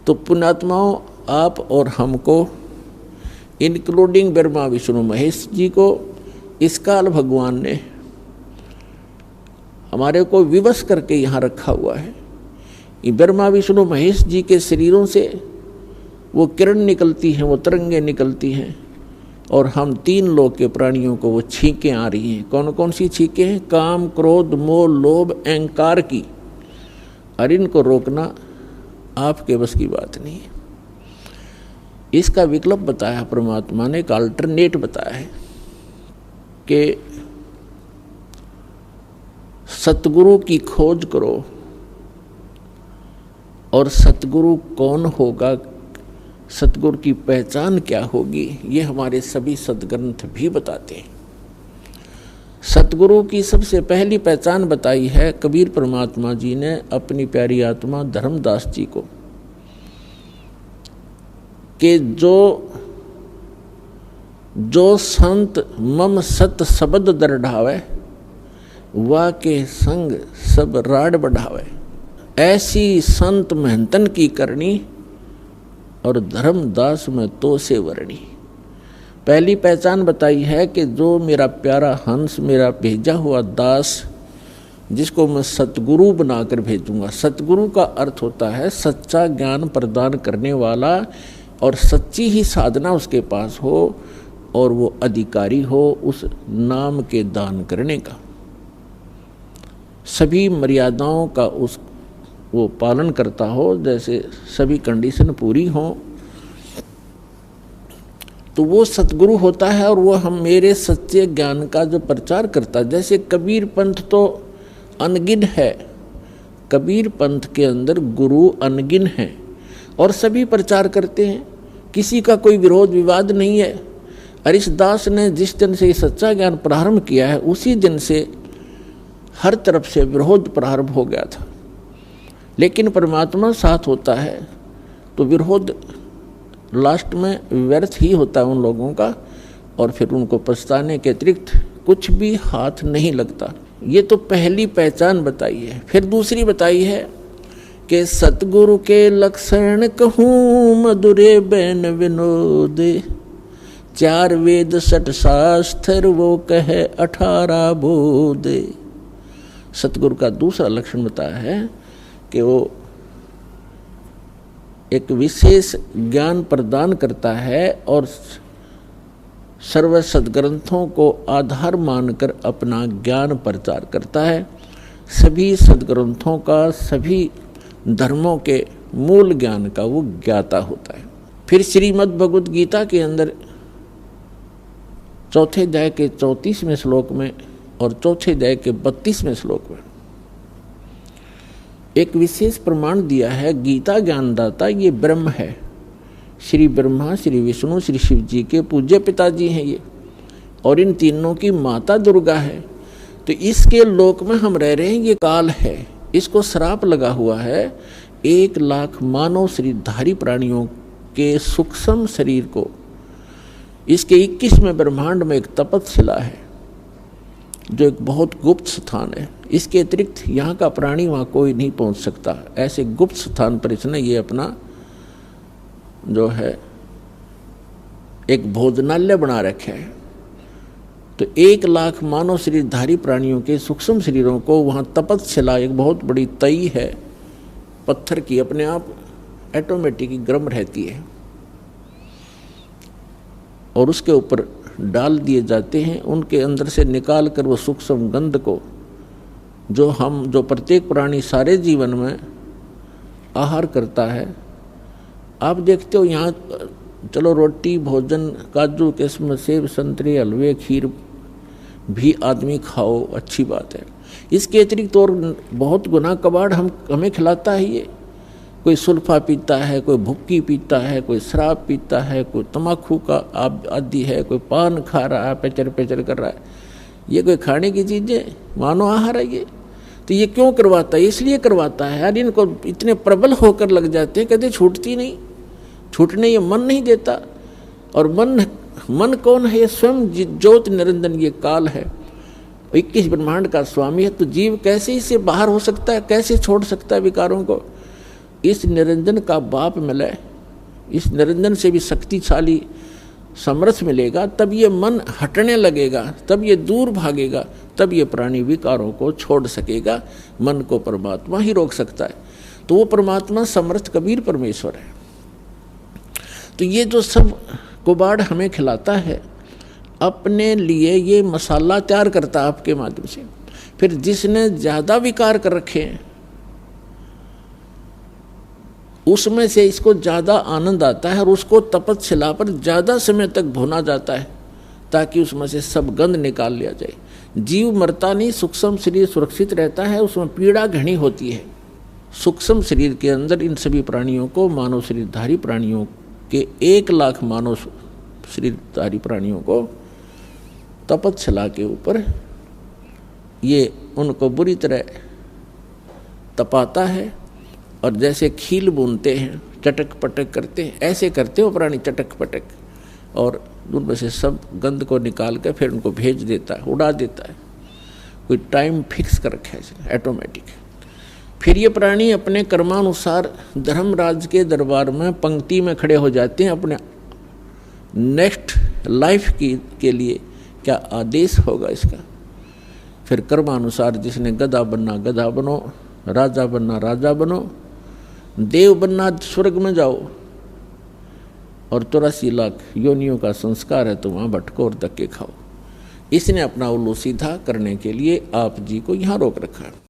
तो पुण्यात्माओं, आप और हमको, इंक्लूडिंग ब्रह्मा विष्णु महेश जी को, इस काल भगवान ने हमारे को विवश करके यहाँ रखा हुआ है। ये ब्रह्मा विष्णु महेश जी के शरीरों से वो किरण निकलती हैं, वो तरंगें निकलती हैं, और हम तीन लोक के प्राणियों को वो छींकें आ रही हैं। कौन कौन सी छींकें हैं? काम, क्रोध, मोह, लोभ, अहंकार की। और इनको रोकना आपके बस की बात नहीं है। इसका विकल्प बताया परमात्मा ने, एक अल्टरनेट बताया है कि सतगुरु की खोज करो। और सतगुरु कौन होगा, सतगुरु की पहचान क्या होगी, ये हमारे सभी सदग्रंथ भी बताते हैं। सतगुरु की सबसे पहली पहचान बताई है कबीर परमात्मा जी ने अपनी प्यारी आत्मा धर्मदास जी को, कि जो संत मम सत शब्द दरढ़ावे, वा के संग सब राड बढ़ावे। ऐसी संत महंतन की करनी, और धर्मदास में तो से वर्णी। पहली पहचान बताई है कि जो मेरा प्यारा हंस, मेरा भेजा हुआ दास, जिसको मैं सतगुरु बनाकर भेजूंगा। सतगुरु का अर्थ होता है सच्चा ज्ञान प्रदान करने वाला, और सच्ची ही साधना उसके पास हो, और वो अधिकारी हो उस नाम के दान करने का, सभी मर्यादाओं का वो पालन करता हो, जैसे सभी कंडीशन पूरी हो, तो वो सतगुरु होता है। और वो हम मेरे सच्चे ज्ञान का जो प्रचार करता है, जैसे कबीर पंथ तो अनगिन है, कबीर पंथ के अंदर गुरु अनगिन है, और सभी प्रचार करते हैं, किसी का कोई विरोध विवाद नहीं है। हरिदास ने जिस दिन से सच्चा ज्ञान प्रारंभ किया है, उसी दिन से हर तरफ से विरोध प्रारंभ हो गया था। लेकिन परमात्मा साथ होता है तो विरोध लास्ट में व्यर्थ ही होता है उन लोगों का, और फिर उनको पछताने के अतिरिक्त कुछ भी हाथ नहीं लगता। ये तो पहली पहचान बताई है। फिर दूसरी बताई है कि सतगुरु के लक्षण कहूँ मधुरे बैन विनोद, 4 वेद 6 शास्त्र वो कहे 18 बोध। सतगुरु का दूसरा लक्षण बताया है कि वो एक विशेष ज्ञान प्रदान करता है, और सर्व सदग्रंथों को आधार मानकर अपना ज्ञान प्रचार करता है। सभी सदग्रंथों का, सभी धर्मों के मूल ज्ञान का वो ज्ञाता होता है। फिर श्रीमद् भगवद गीता के अंदर चौथे अध्याय के 34वें श्लोक में और चौथे अध्याय के 32वें श्लोक में एक विशेष प्रमाण दिया है। गीता ज्ञानदाता ये ब्रह्म है, श्री ब्रह्मा, श्री विष्णु, श्री शिव जी के पूज्य पिताजी हैं ये, और इन तीनों की माता दुर्गा है। तो इसके लोक में हम रह रहे हैं, ये काल है, इसको श्राप लगा हुआ है। 1 लाख मानव शरीरधारी प्राणियों के सूक्ष्म शरीर को, इसके 21वें ब्रह्मांड में एक तपतशिला है जो एक बहुत गुप्त स्थान है। इसके अतिरिक्त यहाँ का प्राणी वहाँ कोई नहीं पहुँच सकता। ऐसे गुप्त स्थान पर इसने ये अपना जो है एक भोजनालय बना रखे है। तो 1 लाख मानव शरीरधारी प्राणियों के सूक्ष्म शरीरों को वहाँ तपतशिला, एक बहुत बड़ी तई है पत्थर की, अपने आप ऑटोमेटिक गर्म रहती है, और उसके ऊपर डाल दिए जाते हैं। उनके अंदर से निकाल कर वो सूक्ष्म गंध को जो प्रत्येक प्राणी सारे जीवन में आहार करता है। आप देखते हो यहाँ चलो रोटी, भोजन, काजू, किस्म, सेब, संतरे, हलवे, खीर भी आदमी खाओ, अच्छी बात है। इसके अतिरिक्त और बहुत गुना कबाड़ हमें खिलाता है ये। कोई सुल्फा पीता है, कोई भुक्की पीता है, कोई शराब पीता है, कोई तम्बाकू का आदि है, कोई पान खा रहा है, पेचर पेचर कर रहा है। ये कोई खाने की चीज़ें, मानो आहार है ये। तो ये क्यों करवाता है? इसलिए करवाता है यार, इनको इतने प्रबल होकर लग जाते हैं, कहते छूटती नहीं, छूटने ये मन नहीं देता। और मन कौन है? ये स्वयं ज्योत निरंजन, ये काल है, 21 ब्रह्मांड का स्वामी है। तो जीव कैसे इससे बाहर हो सकता है, कैसे छोड़ सकता है विकारों को? इस निरंजन का बाप मिले, इस निरंजन से भी शक्तिशाली समर्थ मिलेगा, तब ये मन हटने लगेगा, तब ये दूर भागेगा, तब ये प्राणी विकारों को छोड़ सकेगा। मन को परमात्मा ही रोक सकता है। तो वो परमात्मा समर्थ कबीर परमेश्वर है। तो ये जो सब कुबाड़ हमें खिलाता है, अपने लिए ये मसाला तैयार करता है आपके माध्यम से। फिर जिसने ज़्यादा विकार कर रखे हैं उसमें से इसको ज़्यादा आनंद आता है और उसको तपस्या पर ज़्यादा समय तक भुना जाता है ताकि उसमें से सब गंध निकाल लिया जाए। जीव मरता नहीं, सूक्ष्म शरीर सुरक्षित रहता है, उसमें पीड़ा घनी होती है। सूक्ष्म शरीर के अंदर इन सभी प्राणियों को, मानव शरीरधारी प्राणियों के 1 लाख मानव शरीरधारी प्राणियों को तपस्या के ऊपर ये उनको बुरी तरह तपाता है। और जैसे खील बुनते हैं, चटक पटक करते हैं, ऐसे करते हो प्राणी चटक पटक, और उनमें से सब गंध को निकाल कर फिर उनको भेज देता है, उड़ा देता है। कोई टाइम फिक्स कर रखा है ऑटोमेटिक। फिर ये प्राणी अपने कर्मानुसार धर्मराज के दरबार में पंक्ति में खड़े हो जाते हैं अपने नेक्स्ट लाइफ के लिए क्या आदेश होगा इसका। फिर कर्मानुसार जिसने गधा बनना गधा बनो, राजा बनना राजा बनो, देव बनना स्वर्ग में जाओ, और 84 लाख योनियों का संस्कार है तो वहाँ भटको और धक्के खाओ। इसने अपना उल्लू सीधा करने के लिए आप जी को यहाँ रोक रखा है।